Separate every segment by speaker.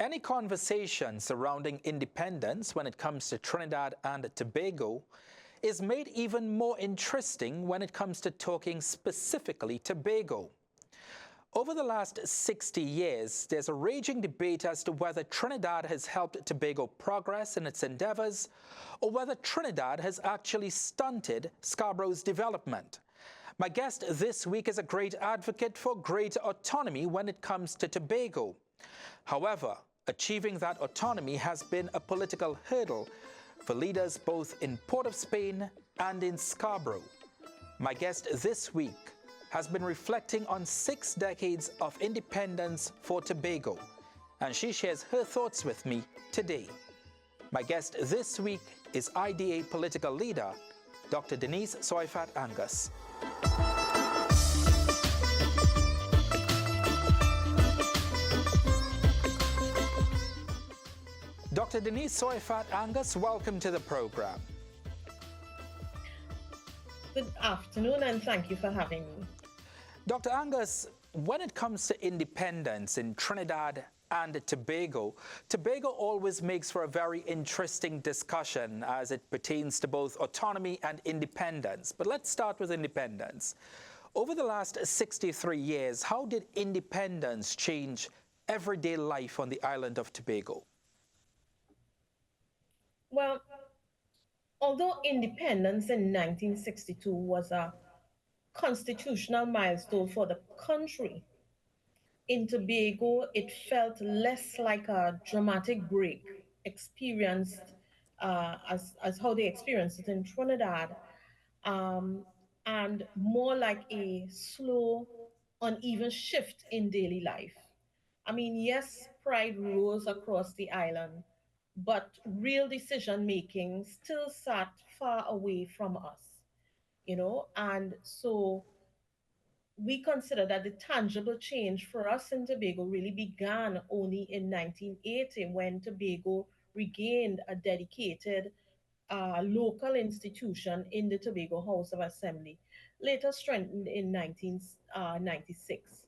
Speaker 1: Any conversation surrounding independence when it comes to Trinidad and Tobago is made even more interesting when it comes to talking specifically Tobago. Over the last 60 years, there's a raging debate as to whether Trinidad has helped Tobago progress in its endeavors or whether Trinidad has actually stunted Scarborough's development. My guest this week is a great advocate for greater autonomy when it comes to Tobago. However, achieving that autonomy has been a political hurdle for leaders both in Port of Spain and in Scarborough. My guest this week has been reflecting on 6 decades of independence for Tobago, and she shares her thoughts with me today. My guest this week is IDA political leader, Dr. Denise Tsoiafatt Angus. Dr. Denise Tsoiafatt Angus, welcome to the program.
Speaker 2: Good afternoon, and thank you for having me.
Speaker 1: Dr. Angus, when it comes to independence in Trinidad and Tobago, Tobago always makes for a very interesting discussion as it pertains to both autonomy and independence. But let's start with independence. Over the last 63 years, how did independence change everyday life on the island of Tobago?
Speaker 2: Well, although independence in 1962 was a constitutional milestone for the country, in Tobago it felt less like a dramatic break experienced as how they experienced it in Trinidad, um, and more like a slow, uneven shift in daily life. I mean, yes, pride rose across the island, but real decision making still sat far away from us. And so we consider that the tangible change for us in Tobago really began only in 1980 when Tobago regained a dedicated local institution in the Tobago House of Assembly, later strengthened in 1996.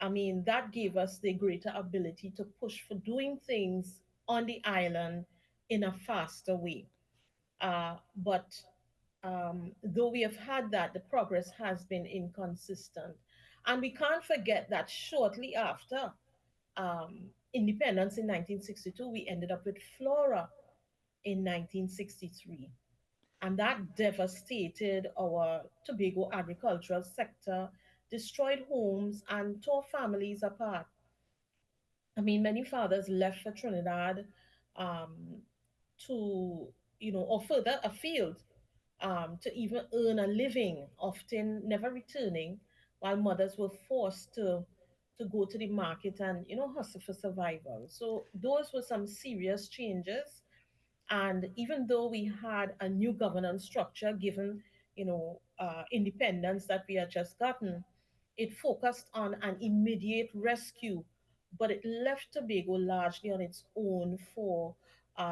Speaker 2: I mean, that gave us the greater ability to push for doing things on the island in a faster way. But though we have had that, the progress has been inconsistent. And we can't forget that shortly after independence in 1962, we ended up with Flora in 1963. And that devastated our Tobago agricultural sector, destroyed homes, and tore families apart. I mean, many fathers left for Trinidad um, to, or further afield to even earn a living, often never returning, while mothers were forced to go to the market and hustle for survival. So those were some serious changes. And even though we had a new governance structure given, independence that we had just gotten, it focused on an immediate rescue, but it left Tobago largely on its own for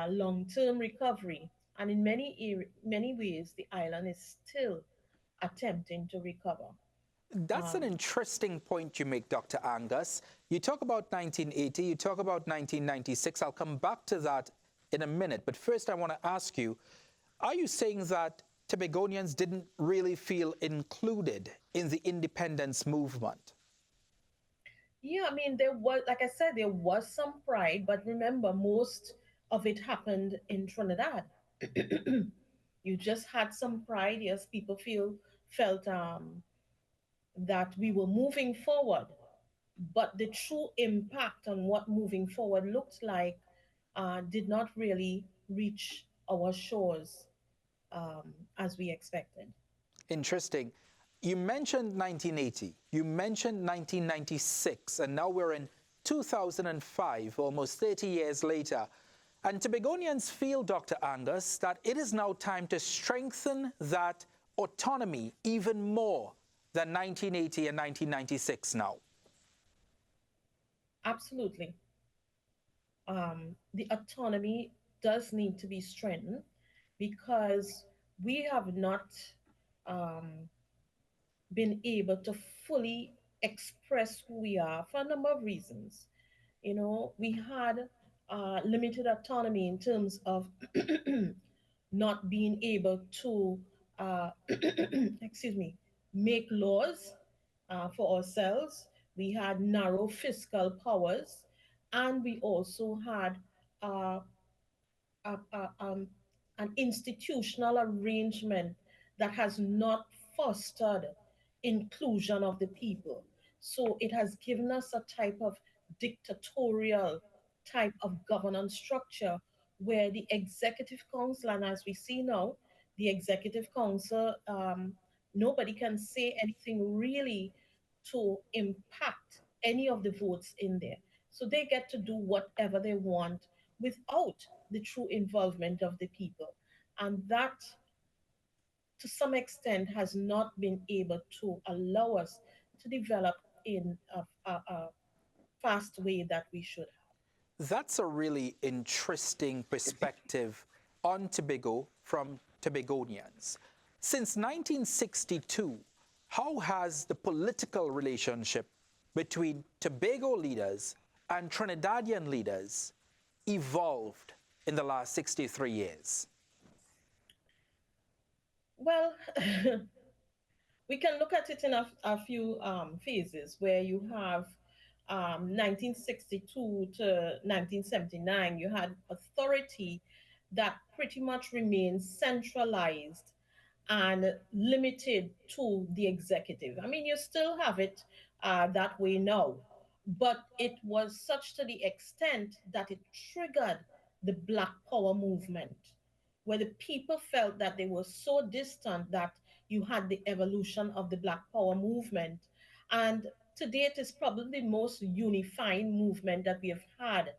Speaker 2: long-term recovery. And in many ways, the island is still attempting to recover.
Speaker 1: That's an
Speaker 2: Um,
Speaker 1: interesting point you make, Dr. Angus. You talk about 1980, you talk about 1996. I'll come back to that in a minute. But first, I want to ask you, are you saying that Tobagonians didn't really feel included in the independence movement?
Speaker 2: yeah, I mean, there was, like I said, there was some pride, but remember, most of it happened in Trinidad. You just had some pride. Yes, people felt that we were moving forward, but the true impact on what moving forward looked like did not really reach our shores as we expected.
Speaker 1: Interesting. You mentioned 1980, you mentioned 1996, and now we're in 2005, almost 30 years later. And Tobagonians feel, Dr. Angus, that it is now time to strengthen that autonomy even more than 1980 and 1996 now.
Speaker 2: Absolutely. The autonomy does need to be strengthened because we have not um, been able to fully express who we are for a number of reasons. We had limited autonomy in terms of not being able to, excuse me, make laws for ourselves. We had narrow fiscal powers, and we also had uh, a, a, an institutional arrangement that has not fostered inclusion of the people. So it has given us a type of dictatorial type of governance structure where the executive council, and as we see now, the executive council, nobody can say anything really to impact any of the votes in there. So they get to do whatever they want without the true involvement of the people. And that, to some extent, has not been able to allow us to develop in a fast way that we should have.
Speaker 1: That's a really interesting perspective on Tobago from Tobagonians. Since 1962, how has the political relationship between Tobago leaders and Trinidadian leaders evolved in the last 63 years?
Speaker 2: Well, we can look at it in a few phases where you have 1962 to 1979, you had authority that pretty much remains centralized and limited to the executive. I mean, you still have it that way now, but it was such to the extent that it triggered the Black Power movement, where the people felt that they were so distant that you had the evolution of the Black Power movement. And to date is probably the most unifying movement that we have had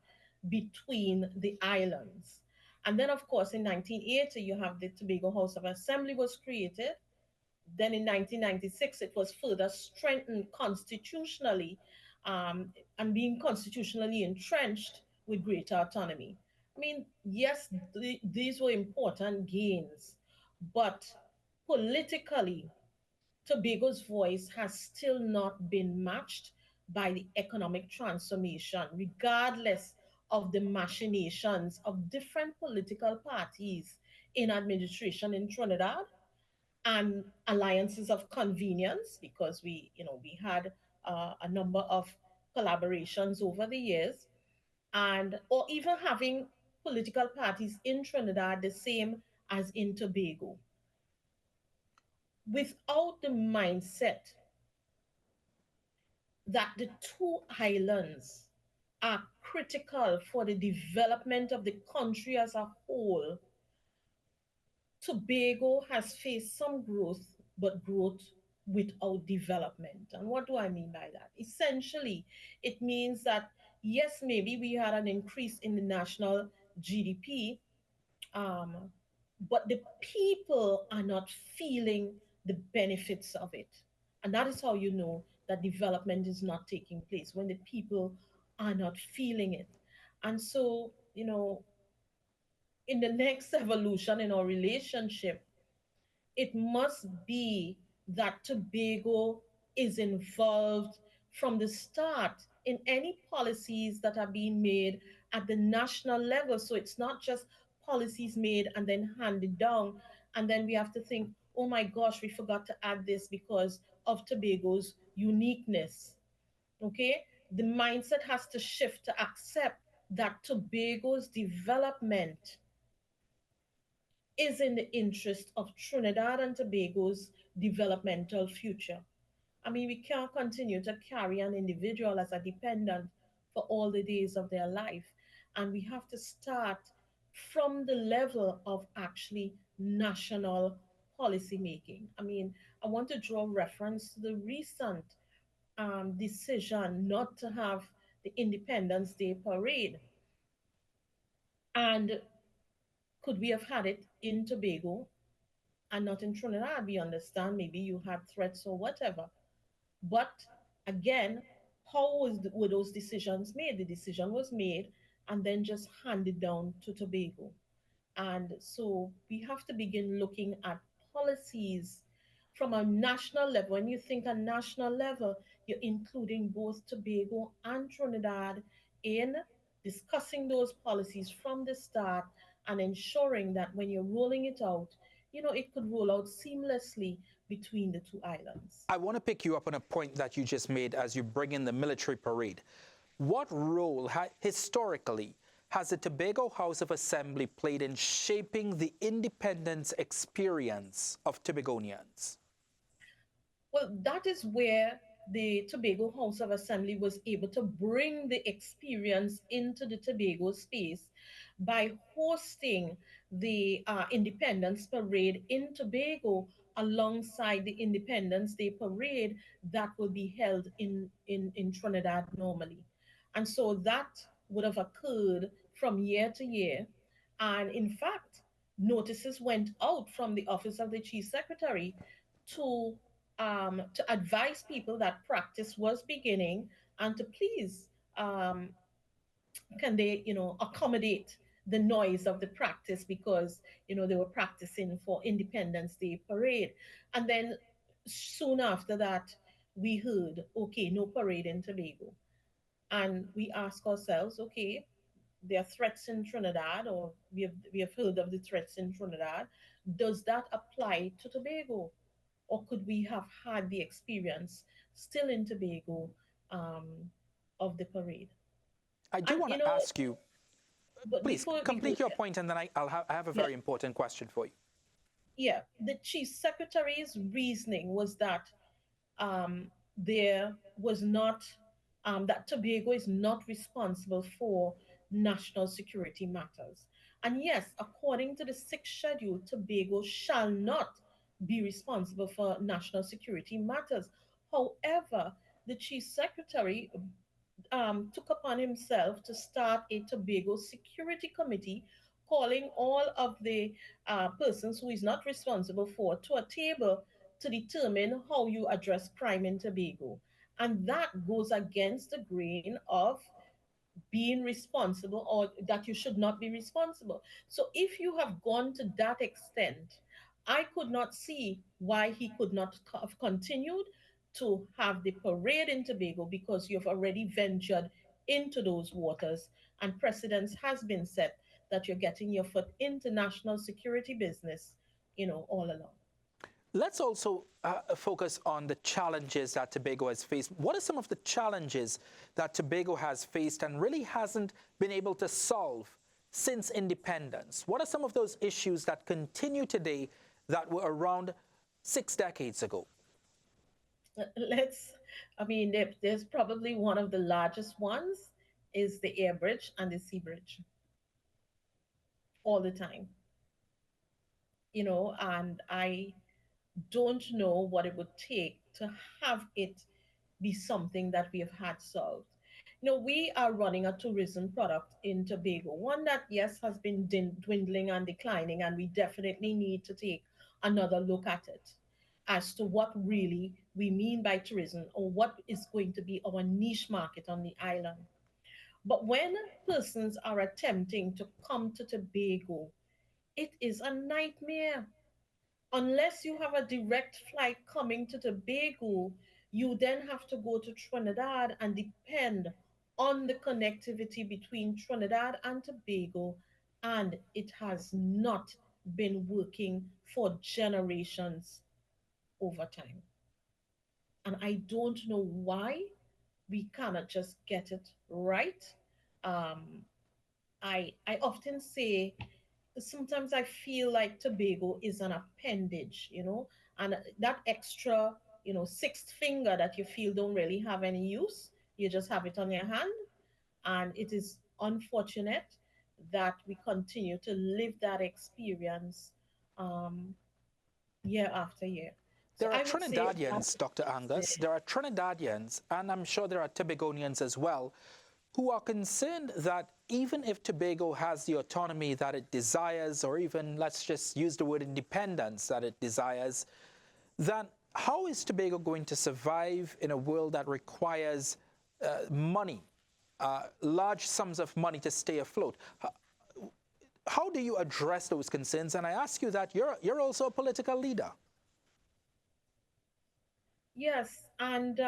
Speaker 2: between the islands. And then, of course, in 1980, you have the Tobago House of Assembly was created. Then in 1996, it was further strengthened constitutionally and being constitutionally entrenched with greater autonomy. I mean, yes, these were important gains, but politically, Tobago's voice has still not been matched by the economic transformation, regardless of the machinations of different political parties in administration in Trinidad and alliances of convenience, because we had a number of collaborations over the years, and or even having political parties in Trinidad the same as in Tobago, without the mindset that the two islands are critical for the development of the country as a whole. Tobago has faced some growth, but growth without development. And what do I mean by that? Essentially, it means that yes, maybe we had an increase in the national GDP, um, but the people are not feeling the benefits of it. And that is how you know that development is not taking place, when the people are not feeling it. And so, in the next evolution in our relationship, it must be that Tobago is involved from the start in any policies that are being made at the national level. So it's not just policies made and then handed down. And then we have to think, oh my gosh, we forgot to add this because of Tobago's uniqueness. Okay? The mindset has to shift to accept that Tobago's development is in the interest of Trinidad and Tobago's developmental future. I mean, we can't continue to carry an individual as a dependent for all the days of their life. And we have to start from the level of actually national policy making. I mean, I want to draw reference to the recent decision not to have the Independence Day parade. And could we have had it in Tobago and not in Trinidad? We understand maybe you had threats or whatever. But again, were those decisions made? The decision was made and then just handed down to Tobago. And so we have to begin looking at policies from a national level. When you think a national level, you're including both Tobago and Trinidad in discussing those policies from the start and ensuring that when you're rolling it out, it could roll out seamlessly between the two islands.
Speaker 1: I want to pick you up on a point that you just made as you bring in the military parade. What role, historically, has the Tobago House of Assembly played in shaping the independence experience of Tobagonians?
Speaker 2: Well, that is where the Tobago House of Assembly was able to bring the experience into the Tobago space by hosting the Independence Parade in Tobago alongside the Independence Day Parade that will be held in Trinidad normally. And so that would have occurred from year to year. And in fact, notices went out from the Office of the Chief Secretary to to advise people that practice was beginning and to please um, can they accommodate the noise of the practice because they were practicing for Independence Day parade. And then soon after that we heard, okay, no parade in Tobago, and we ask ourselves, okay, there are threats in Trinidad, or we have heard of the threats in Trinidad. Does that apply to Tobago? Or could we have had the experience still in Tobago um, of the parade?
Speaker 1: I do
Speaker 2: And
Speaker 1: want to ask you,
Speaker 2: but
Speaker 1: please
Speaker 2: before we go
Speaker 1: complete your
Speaker 2: there,
Speaker 1: point and then I have a
Speaker 2: yeah,
Speaker 1: very important question for you.
Speaker 2: yeah, the chief secretary's reasoning was that there was not that Tobago is not responsible for national security matters. And yes, according to the sixth schedule, Tobago shall not be responsible for national security matters. However, the chief secretary took upon himself to start a Tobago Security Committee, calling all of the persons who is not responsible for to a table to determine how you address crime in Tobago. And that goes against the grain of being responsible, or that you should not be responsible. So if you have gone to that extent, I could not see why he could not have continued to have the parade in Tobago, because you've already ventured into those waters and precedence has been set that you're getting your foot into national security business, all along.
Speaker 1: Let's also focus on the challenges that Tobago has faced. What are some of the challenges that Tobago has faced and really hasn't been able to solve since independence? What are some of those issues that continue today that were around 6 decades ago?
Speaker 2: Let's, I mean, there's probably one of the largest ones is the air bridge and the sea bridge all the time, and I don't know what it would take to have it be something that we have had solved. We are running a tourism product in Tobago, one that, yes, has been dwindling and declining, and we definitely need to take another look at it as to what really we mean by tourism, or what is going to be our niche market on the island. But when persons are attempting to come to Tobago, it is a nightmare. Unless you have a direct flight coming to Tobago, you then have to go to Trinidad and depend on the connectivity between Trinidad and Tobago, and it has not been working for generations over time. And I don't know why we cannot just get it right. Um, I often say sometimes I feel like Tobago is an appendage, and that extra, sixth finger that you feel don't really have any use. You just have it on your hand. And it is unfortunate that we continue to live that experience um, year after year. So
Speaker 1: There are
Speaker 2: I would say that
Speaker 1: Trinidadians, Dr.
Speaker 2: is the,
Speaker 1: Angus, there are Trinidadians, and I'm sure there are Tobagonians as well, who are concerned that even if Tobago has the autonomy that it desires, or even, let's just use the word independence that it desires, then how is Tobago going to survive in a world that requires money, large sums of money to stay afloat? How do you address those concerns? And I ask you that you're also a political leader.
Speaker 2: yes, and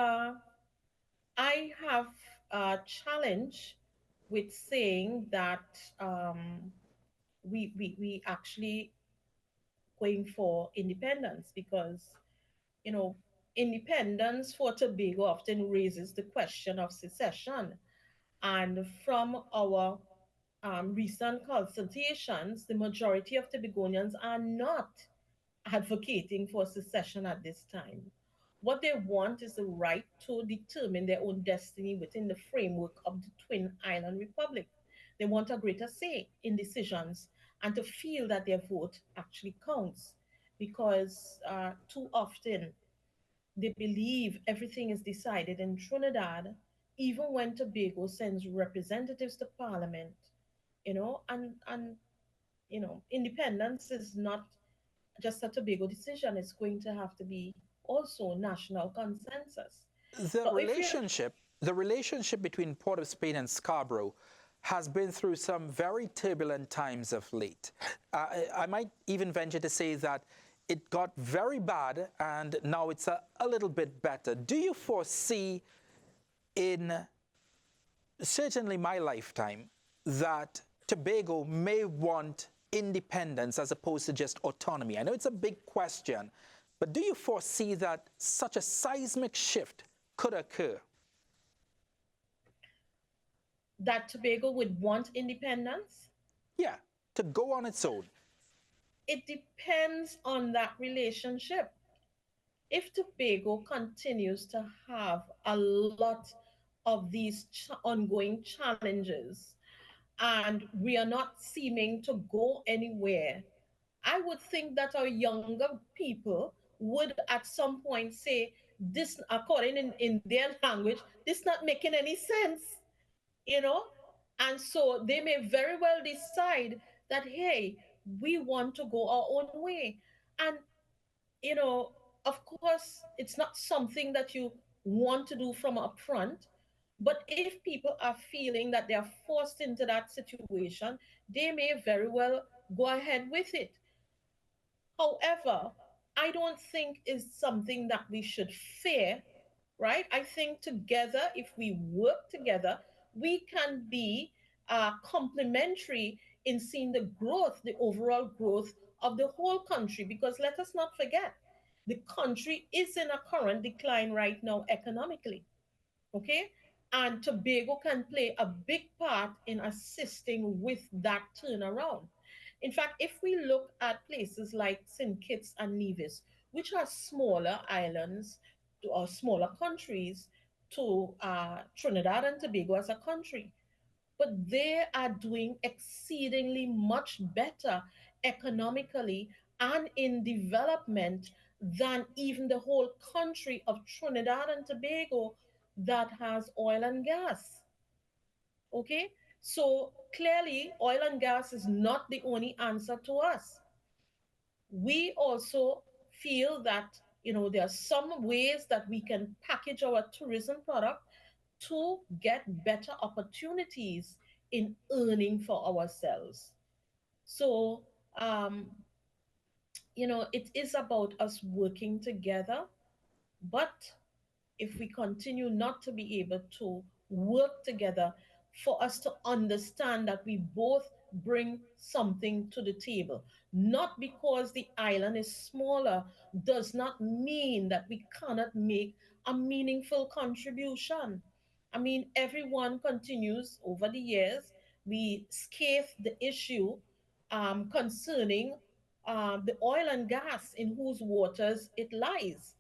Speaker 2: I have a challenge with saying that we actually going for independence because, you know, independence for Tobago often raises the question of secession. And from our recent consultations, the majority of Tobagonians are not advocating for secession at this time. What they want is the right to determine their own destiny within the framework of the Twin Island Republic. They want a greater say in decisions and to feel that their vote actually counts because too often they believe everything is decided in Trinidad, even when Tobago sends representatives to Parliament, and independence is not just a Tobago decision. It's going to have to be also national consensus.
Speaker 1: The
Speaker 2: So if you
Speaker 1: relationship, the relationship between Port of Spain and Scarborough has been through some very turbulent times of late. I might even venture to say that it got very bad and now it's a little bit better. Do you foresee in certainly my lifetime that Tobago may want independence as opposed to just autonomy? I know it's a big question, but do you foresee that such a seismic shift could occur?
Speaker 2: that Tobago would want independence,
Speaker 1: Yeah, to go on its own.
Speaker 2: it depends on that relationship. If Tobago continues to have a lot of these ongoing challenges and we are not seeming to go anywhere, I would think that our younger people would at some point say, this, according in their language, this not making any sense, you know? And so they may very well decide that, hey, we want to go our own way. And, you know, of course, it's not something that you want to do from up front. But if people are feeling that they are forced into that situation, they may very well go ahead with it. However, I don't think is something that we should fear, right? I think together, if we work together, we can be complementary in seeing the growth, the overall growth of the whole country. Because let us not forget, the country is in a current decline right now economically. Okay, and Tobago can play a big part in assisting with that turnaround. In fact, if we look at places like St. Kitts and Nevis, which are smaller islands or smaller countries to Trinidad and Tobago as a country, but they are doing exceedingly much better economically and in development than even the whole country of Trinidad and Tobago that has oil and gas. Okay? So clearly, oil and gas is not the only answer to us. We also feel that there are some ways that we can package our tourism product to get better opportunities in earning for ourselves. So, um, it is about us working together, but if we continue not to be able to work together for us to understand that we both bring something to the table. Not because the island is smaller does not mean that we cannot make a meaningful contribution. I mean, everyone continues over the years. We scathe the issue concerning the oil and gas in whose waters it lies,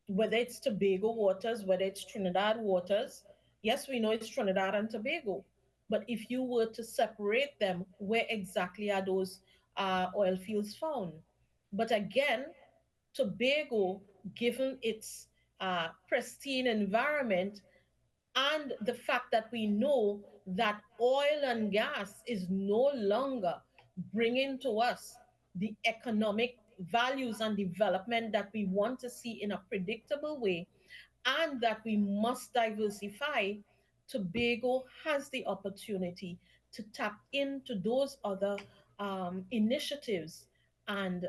Speaker 2: whether it's Tobago waters, whether it's Trinidad waters. Yes, we know it's Trinidad and Tobago. But if you were to separate them, where exactly are those oil fields found? But again, Tobago, given its pristine environment, and the fact that we know that oil and gas is no longer bringing to us the economic values and development that we want to see in a predictable way, and that we must diversify, Tobago has the opportunity to tap into those other initiatives and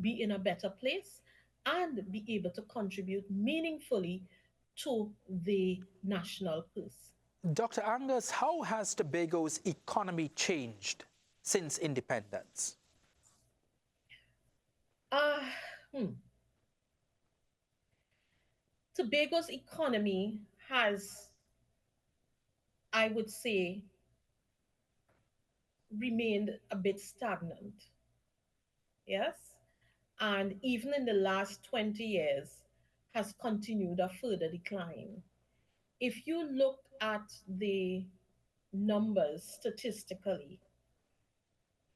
Speaker 2: be in a better place and be able to contribute meaningfully to the national purse.
Speaker 1: Dr. Angus, how has Tobago's economy changed since independence?
Speaker 2: Uh, hmm. Tobago's economy has, I would say, remained a bit stagnant. Yes. And even in the last 20 years, has continued a further decline. If you look at the numbers statistically,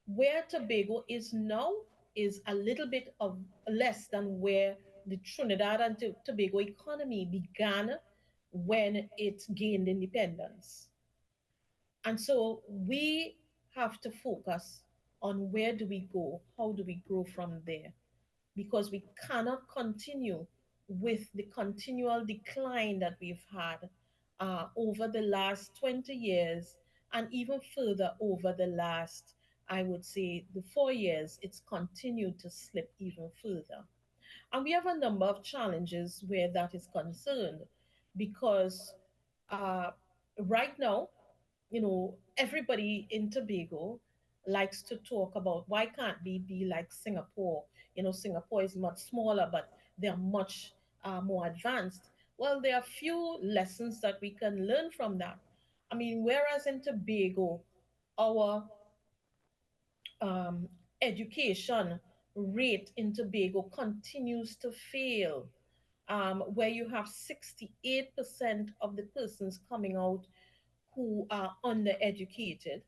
Speaker 2: where Tobago is now is a little bit of less than where the Trinidad and Tobago economy began when it gained independence. And so we have to focus on where do we go, how do we grow from there, because we cannot continue with the continual decline that we've had over the last 20 years and even further over the last, I would say, the 4 years, it's continued to slip even further. And we have a number of challenges where that is concerned because uh, right now, everybody in Tobago likes to talk about why can't we be like Singapore? Singapore is much smaller, but they're much more advanced. Well, there are few lessons that we can learn from that. I mean, whereas in Tobago, our um, education rate in Tobago continues to fail, where you have 68% of the persons coming out who are undereducated.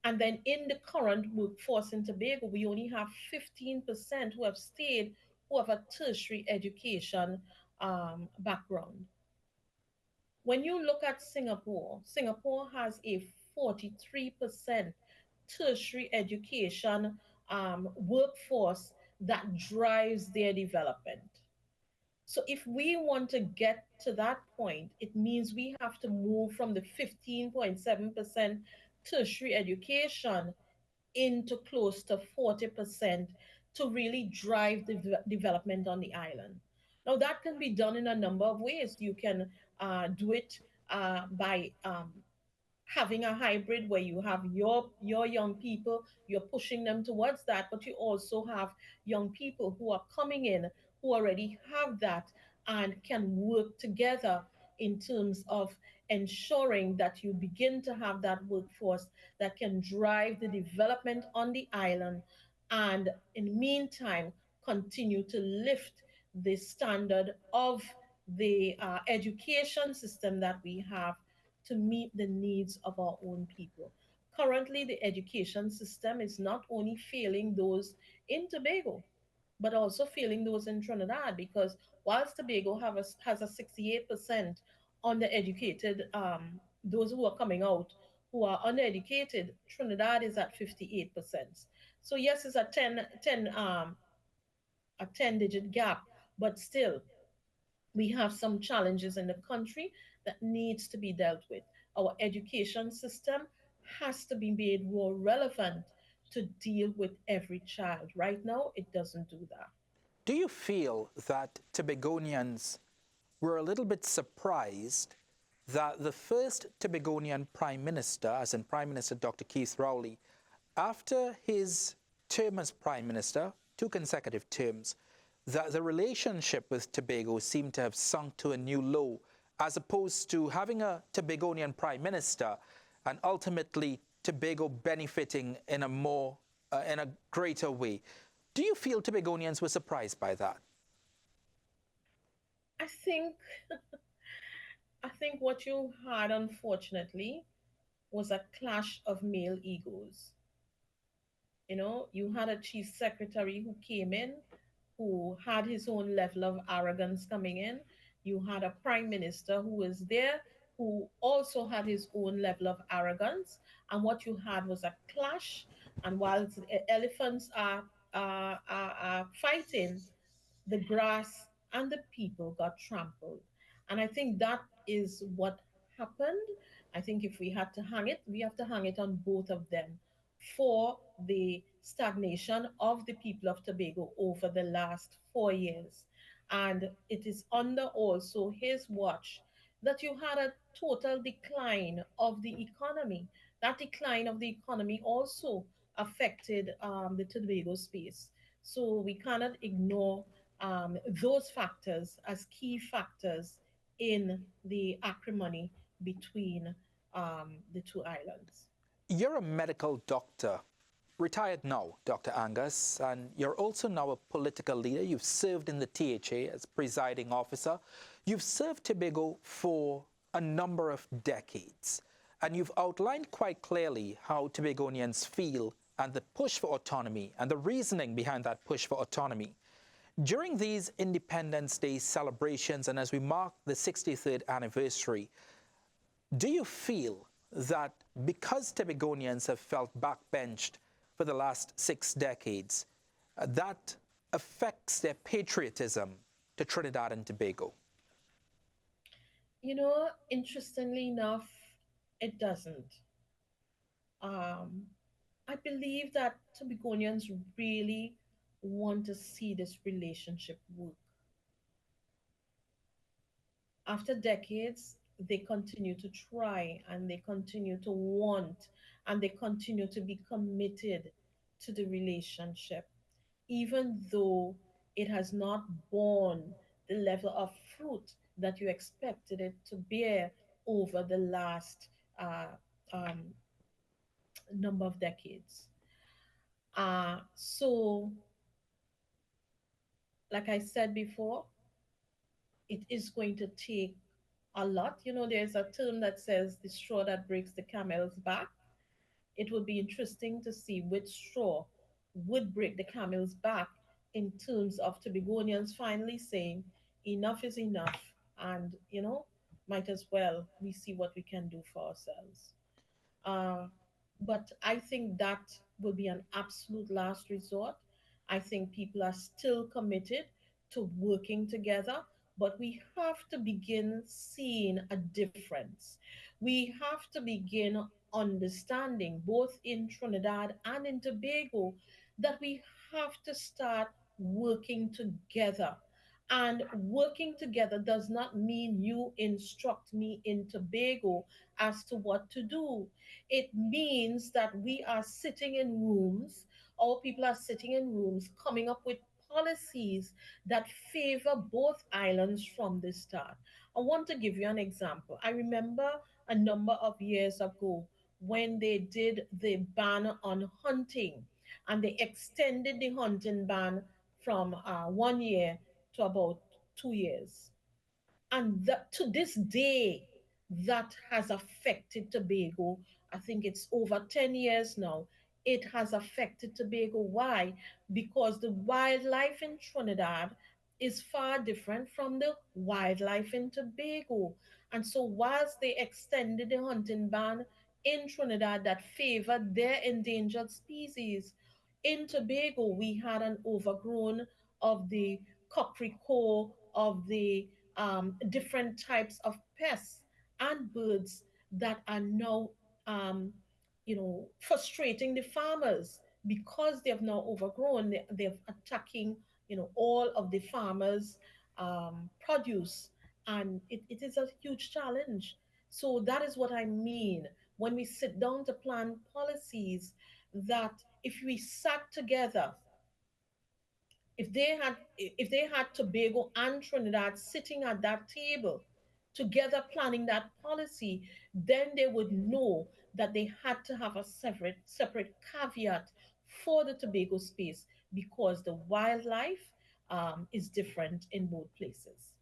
Speaker 2: And then in the current workforce in Tobago, we only have 15% who have stayed, who have a tertiary education background. When you look at Singapore, Singapore has a 43% tertiary education workforce that drives their development. So if we want to get to that point, it means we have to move from the 15.7% tertiary education into close to 40% to really drive the development on the island. Now, that can be done in a number of ways. You can do it by having a hybrid where you have your young people, you're pushing them towards that, but you also have young people who are coming in who already have that and can work together in terms of ensuring that you begin to have that workforce that can drive the development on the island and in the meantime continue to lift the standard of the education system that we have to meet the needs of our own people. Currently, the education system is not only failing those in Tobago, but also failing those in Trinidad because whilst Tobago has a 68% undereducated, those who are coming out who are undereducated, Trinidad is at 58%. So yes, it's a 10 digit gap, but still we have some challenges in the country that needs to be dealt with. Our education system has to be made more relevant to deal with every child. Right now, it doesn't do that.
Speaker 1: Do you feel that Tobagonians were a little bit surprised that the first Tobagonian Prime Minister, as in Prime Minister Dr. Keith Rowley, after his term as Prime Minister, 2 consecutive terms, that the relationship with Tobago seemed to have sunk to a new low, as opposed to having a Tobagonian Prime Minister and ultimately Tobago benefiting in in a greater way? Do you feel Tobagonians were surprised by that?
Speaker 2: I think I think what you had unfortunately was a clash of male egos. You had a chief secretary who came in who had his own level of arrogance coming in. You had a prime minister who was there who also had his own level of arrogance. And what you had was a clash. And while the elephants are fighting, the grass and the people got trampled. And I think that is what happened. I think if we had to hang it, we have to hang it on both of them for the stagnation of the people of Tobago over the last 4 years. And it is under also his watch that you had a total decline of the economy. That decline of the economy also affected the Tobago space. So we cannot ignore those factors as key factors in the acrimony between the two islands.
Speaker 1: You're a medical doctor, retired now, Dr. Angus, and you're also now a political leader. You've served in the THA as presiding officer. You've served Tobago for a number of decades, and you've outlined quite clearly how Tobagonians feel and the push for autonomy and the reasoning behind that push for autonomy. During these Independence Day celebrations and as we mark the 63rd anniversary, do you feel that because Tobagonians have felt backbenched for the last 6 decades, that affects their patriotism to Trinidad and Tobago?
Speaker 2: You know, interestingly enough, it doesn't. Um, I believe that Tobagonians really want to see this relationship work. After decades, they continue to try and they continue to want and they continue to be committed to the relationship, even though it has not borne the level of fruit that you expected it to bear over the last uh, um, number of decades. So, like I said before, it is going to take a lot. You know, there's a term that says the straw that breaks the camel's back. It would be interesting to see which straw would break the camel's back in terms of Tobagonians finally saying enough is enough, and might as well we see what we can do for ourselves. Uh, but I think that will be an absolute last resort. I think people are still committed to working together, but we have to begin seeing a difference. We have to begin understanding, both in Trinidad and in Tobago, that we have to start working together. And working together does not mean you instruct me in Tobago as to what to do. It means that we are sitting in rooms, our people are sitting in rooms, coming up with policies that favor both islands from the start. I want to give you an example. I remember a number of years ago when they did the ban on hunting and they extended the hunting ban from 1 year to about 2 years. And that, to this day, that has affected Tobago. I think it's over 10 years now. It has affected Tobago. Why? Because the wildlife in Trinidad is far different from the wildlife in Tobago. And so, whilst they extended the hunting ban in Trinidad that favored their endangered species, in Tobago we had an overgrown of the cockricoa, of the different types of pests and birds that are now, frustrating the farmers because they have now overgrown. They're attacking, all of the farmers' produce, and it is a huge challenge. So that is what I mean when we sit down to plan policies. That if we sat together, if they had Tobago and Trinidad sitting at that table together planning that policy, then they would know that they had to have a separate caveat for the Tobago space because the wildlife is different in both places.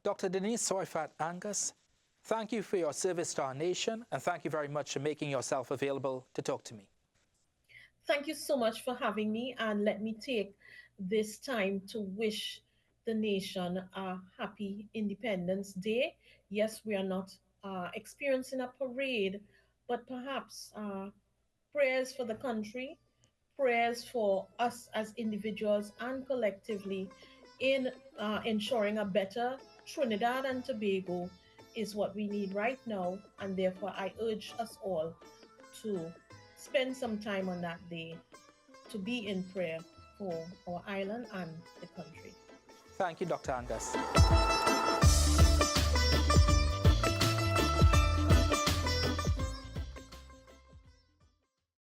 Speaker 1: Dr. Denise Tsoiafatt Angus, thank you for your service to our nation and thank you very much for making yourself available to talk to me.
Speaker 2: Thank you so much for having me, and let me take this time to wish the nation a happy Independence Day. Yes, we are not experiencing a parade, but perhaps prayers for the country, prayers for us as individuals and collectively in ensuring a better Trinidad and Tobago is what we need right now. And therefore, I urge us all to spend some time on that day to be in prayer for our island and the country.
Speaker 1: Thank you, Dr. Angus.